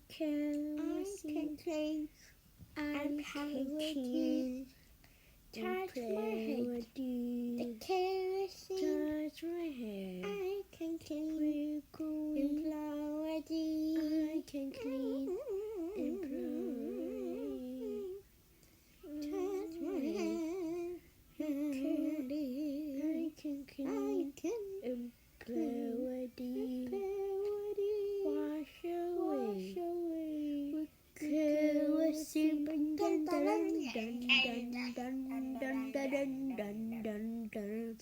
can clean. I can touch my head. The kerosene. Touch my head. I can clean. Employee. I can clean. Employee. Touch my head. I can clean. Employee. Wash away. Kerosene. Dun dun dun dun dun dun dun dun dun dun.